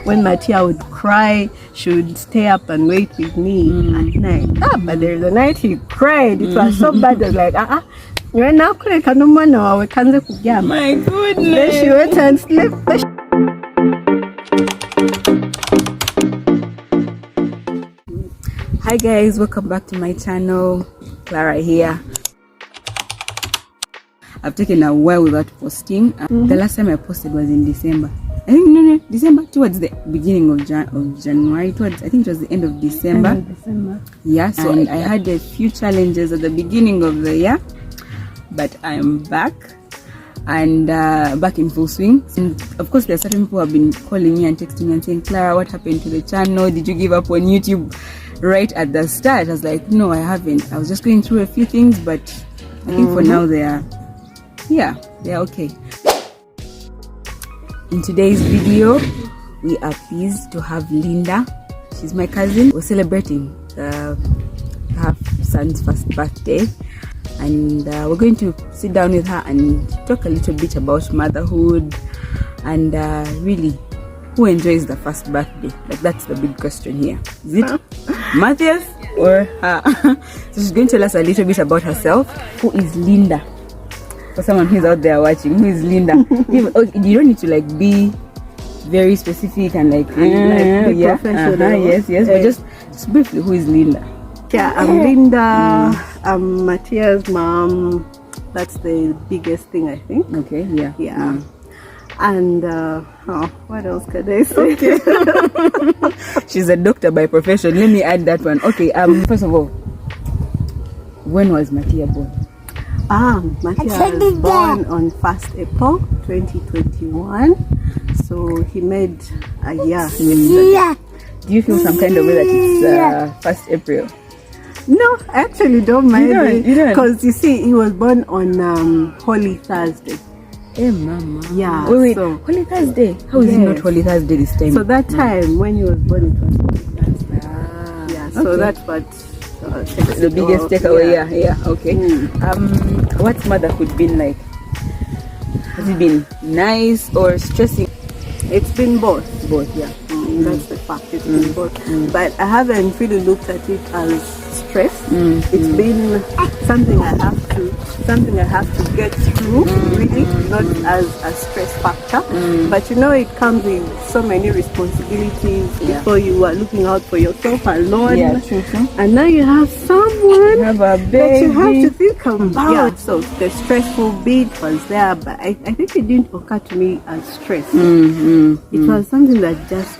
when Mathias would cry, she would stay up and wait with me at night. But there's a night he cried. It was so bad. I was like, right now, my goodness. Then she went and slept. Hi guys, welcome back to my channel. Clara here. I've taken a while without posting. The last time I posted was in December. I think no, December, towards the beginning of January. I think it was the end of December. Yeah, so I had a few challenges at the beginning of the year, but I'm back and back in full swing. And of course, there are certain people who have been calling me and texting me and saying, Clara, what happened to the channel? Did you give up on YouTube right at the start? I was like, no, I haven't. I was just going through a few things, but I think for now they're okay. In today's video, we are pleased to have Linda. She's my cousin. We're celebrating her son's first birthday, and we're going to sit down with her and talk a little bit about motherhood and really who enjoys the first birthday. Like, that's the big question here. Is it Mathias or her? So she's going to tell us a little bit about herself. Who is Linda? For someone who's out there watching, who is Linda? You don't need to like be very specific and like be professional. Yes, but just briefly, who is Linda? Yeah, I'm Linda. I'm Mathias' mom. That's the biggest thing, I think. Okay, yeah. And what else could I say? Okay. She's a doctor by profession. Let me add that one. Okay. First of all, when was Mathias born? Mathias was born on 1st April 2021. So he made a year. Do you feel some kind of way that it's 1st April? No, I actually don't mind it. Because you see, he was born on Holy Thursday. Hey, mama. Yeah. Wait. So, Holy Thursday? How is it not Holy Thursday this time? So that time when he was born, it was Holy Thursday. Yeah. So that's what the biggest takeaway. Yeah. Okay. What's motherhood been like? Has it been nice or stressing? It's been both. Yeah. That's the fact. It's been both. But I haven't really looked at it as stress. It's been something I have to get through, really, not as a stress factor. But you know, it comes with so many responsibilities. Before you were looking out for yourself alone, and now you have someone that you have to think about. So the stressful bit was there, but I think it didn't occur to me as stress. It was something that just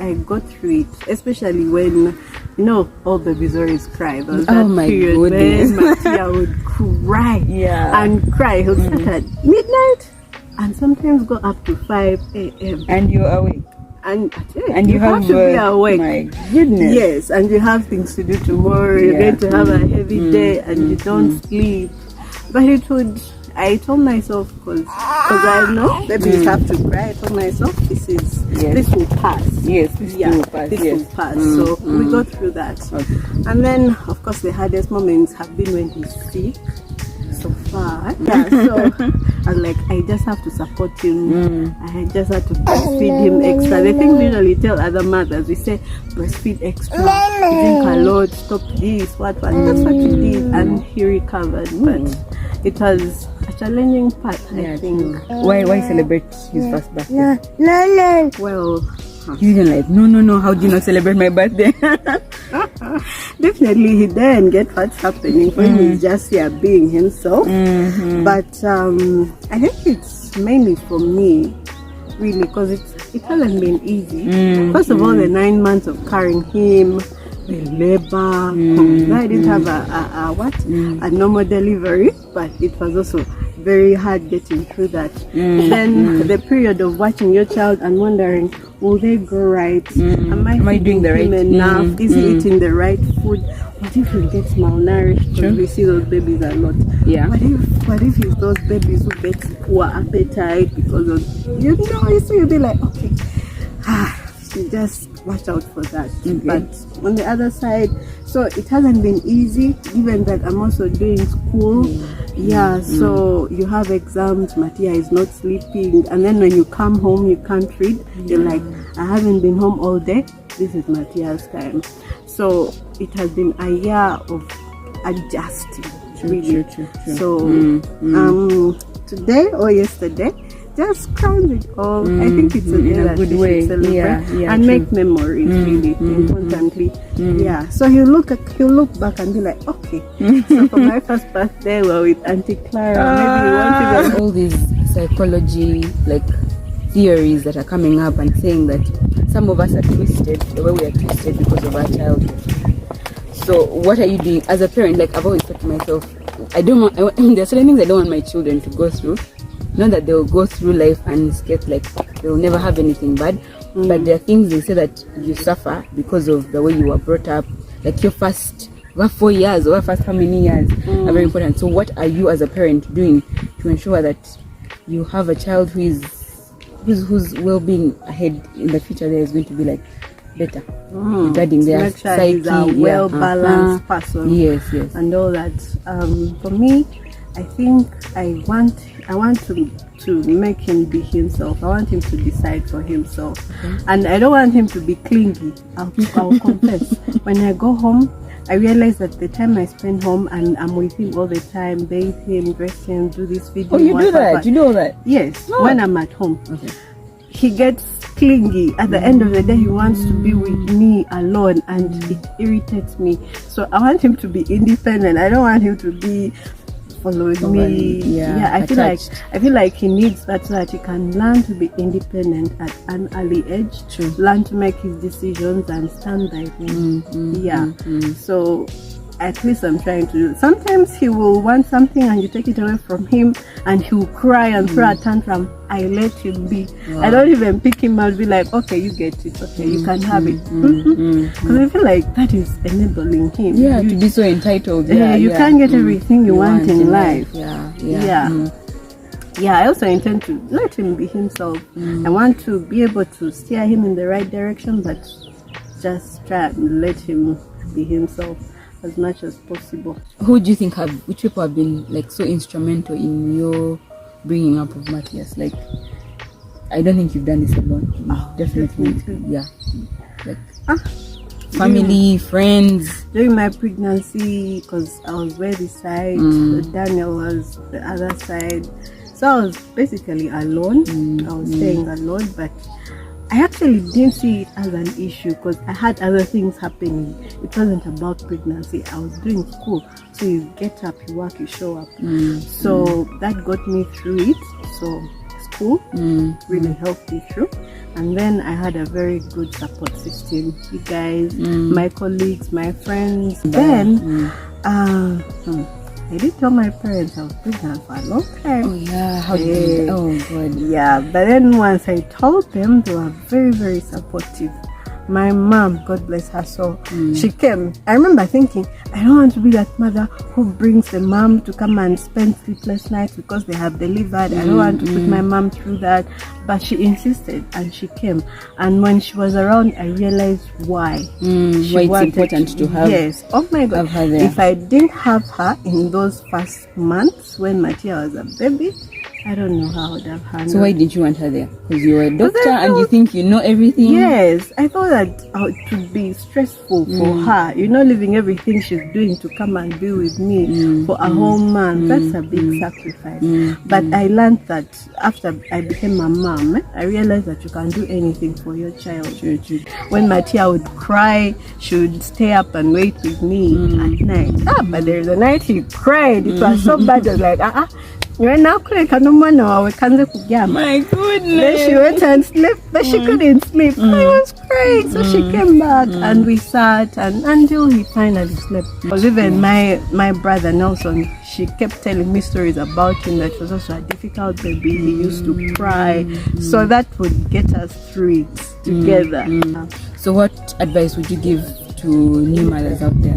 I got through it, especially when, you know, all babies always cry. There was that period when Mathias would cry and cry. He would start at midnight and sometimes go up to 5 a.m. And you're awake. And you have to be awake. My goodness. Yes, and you have things to do tomorrow. You're going to have a heavy day and you don't sleep. But I told myself, because I know babies have to cry, I told myself, this will pass. Yes, this will pass. So we go through that. Okay. And then, of course, the hardest moments have been when he's sick. So far. So I was like, I just have to support him. I just have to breastfeed him extra. The thing we usually tell other mothers, we say, breastfeed extra, drink a lot, stop this, what. That's what he did, and he recovered. But it was a challenging part, I think. Why celebrate his first birthday? No. Well, you didn't like, no, how do you not celebrate my birthday? Definitely he didn't get what's happening when he's just here being himself. But I think it's mainly for me, really, because it hasn't been easy. First of all, the 9 months of carrying him, the labor. I didn't have a normal delivery, but it was also very hard getting through that. Then the period of watching your child and wondering, will they grow right? Am I doing the right enough? Is he eating the right food? What if he gets malnourished? Because we see those babies a lot. What if it's those babies who get poor appetite because of, you see, you'll be like, okay, you just watch out for that. But on the other side, so it hasn't been easy, given that I'm also doing school. So you have exams, Mathias is not sleeping, and then when you come home you can't read. You're like, I haven't been home all day, this is Mathias time. So it has been a year of adjusting, really. So today or yesterday, just crown it all. I think it's a good way to celebrate and make memories, really importantly. So he'll look back and be like, okay, so for my first birthday we were with Auntie Clara. Maybe all these psychology theories that are coming up and saying that some of us are twisted the way we are twisted because of our childhood. So what are you doing as a parent? I've always thought to myself, there are certain things I don't want my children to go through. Not that they'll go through life and get they'll never have anything bad, but there are things they say that you suffer because of the way you were brought up. Your first 4 years or first how many years are very important. So what are you as a parent doing to ensure that you have a child whose well-being ahead in the future there is going to be better regarding their psyche, a well-balanced person, and all that. For me, I think I want to make him be himself. I want him to decide for himself, and I don't want him to be clingy. I'll confess. When I go home, I realize that the time I spend home and I'm with him all the time, bathe him, dress him, do this video. Oh, you do that? You know that? Yes. Oh. When I'm at home, he gets clingy. At the end of the day, he wants to be with me alone, and it irritates me. So I want him to be independent. I don't want him to be following me. I feel like he needs that so that he can learn to be independent at an early age. Learn to make his decisions and stand by him. So at least I'm trying to do. Sometimes he will want something and you take it away from him and he will cry and throw a tantrum. I let him be. I don't even pick him out, be like, okay, you get it, okay, you can have it. Because I feel like that is enabling him. To be so entitled. You can't get everything you want in life. I also intend to let him be himself. I want to be able to steer him in the right direction, but just try and let him be himself as much as possible. Who do you think which people have been so instrumental in your bringing up of Mathias? I don't think you've done this alone. Definitely. Family, friends. During my pregnancy, because I was way this side, Daniel was the other side, so I was basically alone. I was staying alone, but I actually didn't see it as an issue because I had other things happening. It wasn't about pregnancy. I was doing school, so you get up, you work, you show up. So that got me through it. So school really helped me through. And then I had a very good support system. You guys, my colleagues, my friends. Then I did tell my parents I was pregnant for a long time. Oh yeah, how did oh god. Yeah, but then once I told them, they were very, very supportive. My mom, God bless her soul, she came. I remember thinking, I don't want to be that mother who brings the mom to come and spend sleepless nights because they have delivered. I don't want to put my mom through that. But she insisted and she came. And when she was around, I realized why. Why it's important to have. Yes. Oh my God. If I didn't have her in those first months when Mathias was a baby, I don't know how I would have handled. So why didn't you want her there? Because you were a doctor and you think you know everything? Yes. I thought that it would be stressful for her, leaving everything she's doing to come and be with me for a whole month. That's a big sacrifice. But I learned that after I became a mom, I realized that you can do anything for your child. When Mathias would cry, she would stay up and wait with me at night. But there's a night he cried. It was so bad. I was like, my goodness. Then she went and slept, but she couldn't sleep. I was crying, so she came back and we sat and until he finally slept. Because even my brother Nelson, she kept telling me stories about him that was also a difficult baby. He used to cry, so that would get us through it together. So what advice would you give to new mothers out there?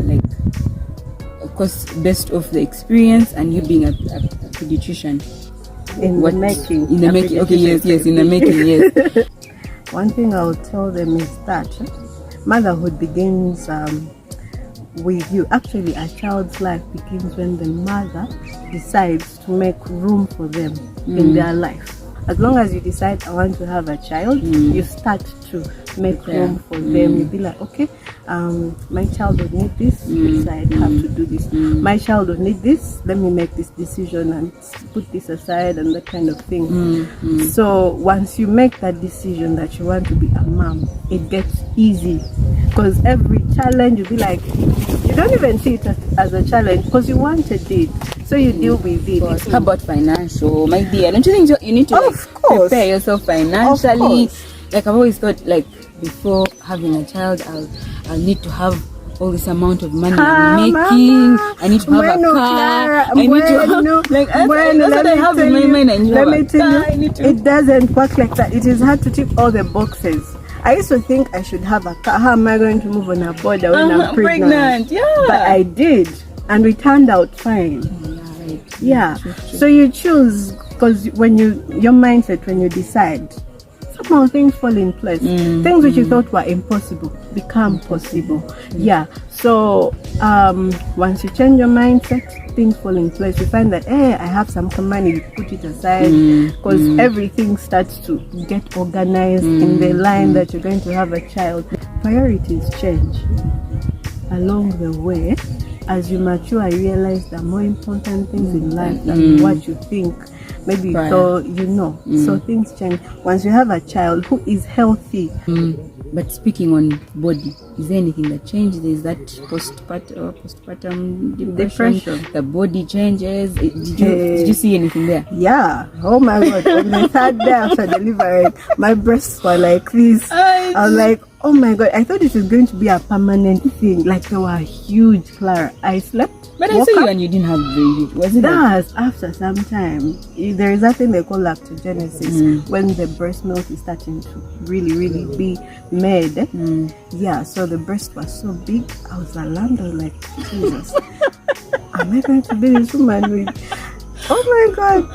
Of course, based off the experience and you being a pediatrician. In the making. Okay, yes, in the making, yes. one thing I would tell them is that motherhood begins with you. Actually, a child's life begins when the mother decides to make room for them in their life. As long as you decide, I want to have a child, you start to make room for them. You be like, okay, my child would need this, decide how to do this. My child would need this, let me make this decision and put this aside and that kind of thing. So once you make that decision that you want to be a mom, it gets easy. Because every challenge, you'll be like, you don't even see it as a challenge because you wanted it. So you deal with it. How about financial, my dear? Don't you think you need to prepare yourself financially? Like I've always thought, like before having a child, I'll need to have all this amount of money I'm making. I need to have a car. I need to have, like that's what I have in my mind. And let me tell you, it doesn't work like that. It is hard to tick all the boxes. I used to think I should have a car. How am I going to move on a border when I'm pregnant? Yeah. But I did, and we turned out fine. Yeah. True. So you choose, because when your mindset, when you decide, somehow things fall in place. Things which you thought were impossible become possible. Yeah. So once you change your mindset, things fall in place. You find that, hey, I have some money, you put it aside, because everything starts to get organized in the line that you're going to have a child. Priorities change along the way. As you mature, I realize there are more important things in life than what you think. Maybe you thought, So things change. Once you have a child who is healthy. But speaking on body, is there anything that changes? Is that postpartum depression? The body changes. Did you see anything there? Yeah. Oh my God. On the third day after delivering, my breasts were like this. I was like, oh my God, I thought this is going to be a permanent thing. Like they were huge, Clara. I slept. But I saw you and you didn't have baby. Was it that? After some time. There is a thing they call lactogenesis, when the breast milk is starting to really, really be made. Yeah, so the breast was so big. I was alarmed. I was like, Jesus, am I going to be this woman with... Oh my God.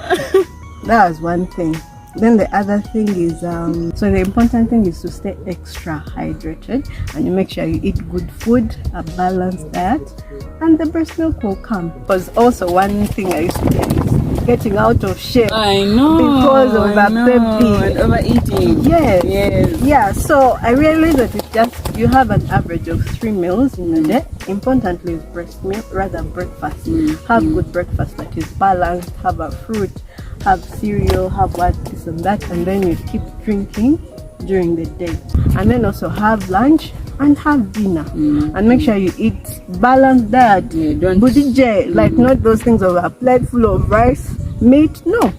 That was one thing. Then the other thing is, so the important thing is to stay extra hydrated and you make sure you eat good food, a balanced diet, and the breast milk will come. Because also one thing I used to get is getting out of shape. I know. Because of a baby. And overeating. Yes. Yeah, so I realized that it's just, you have an average of 3 meals in a day. Importantly is breast milk, rather breakfast. Have good breakfast that is balanced, have a fruit, have cereal, have this and that, and then you keep drinking during the day. And then also have lunch and have dinner. And make sure you eat balanced diet. Like not those things of a plate full of rice, meat. No.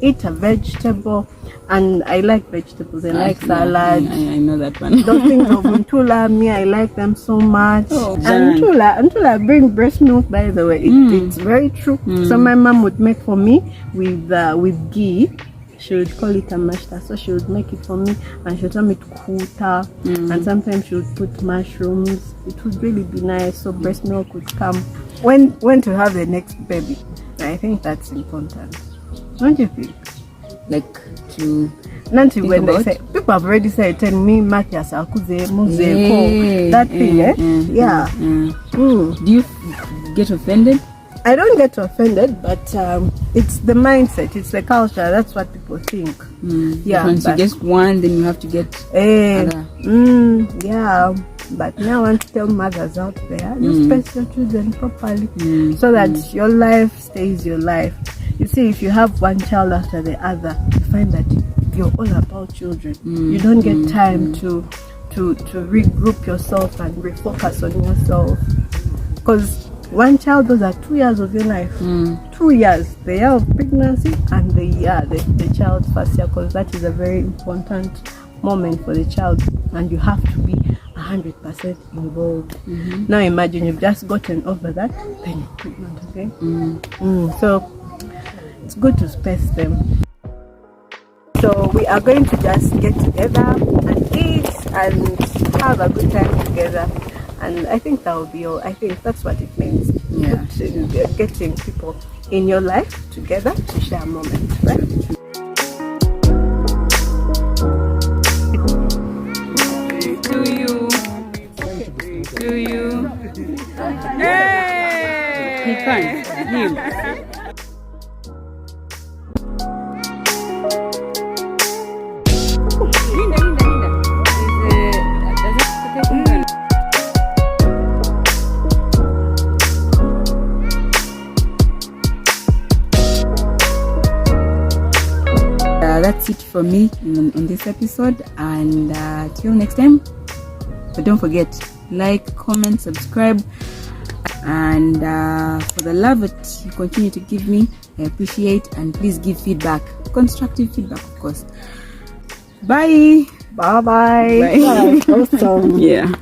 Eat a vegetable. And I like vegetables. I like salad. I know that one. Those things of Ntula, me, I like them so much. And Ntula bring breast milk, by the way. It's very true. So my mom would make for me with ghee. She would call it a mashta. So she would make it for me and she would tell me to kuta. And sometimes she would put mushrooms. It would really be nice. So breast milk would come. When to have the next baby? I think that's important. Don't you think? Like to Nanti when they say, people have already said, tell me Mathias that thing, yeah. Do you get offended? I don't get offended, but it's the mindset, it's the culture, that's what people think. Yeah. Once you get one, then you have to get other. Yeah. But now I want to tell mothers out there, you space your children properly so that your life stays your life. You see, if you have one child after the other, you find that you're all about children. You don't get time to regroup yourself and refocus on yourself. Because one child, those are 2 years of your life. 2 years, the year of pregnancy and the child's first year, because that is a very important moment for the child, and you have to be 100% involved. Now imagine you've just gotten over that, then you're pregnant, okay? So it's good to space them. So we are going to just get together and eat and have a good time together, and I think that will be all. I think that's what it means. Getting people in your life together to share moments, right? to you. Hey! He can't. Him. That's it from me on this episode, and till next time. But don't forget, like, comment, subscribe, and for the love that you continue to give me, I appreciate. And please give feedback, constructive feedback, of course. Bye. Bye. Bye. Awesome. Yeah.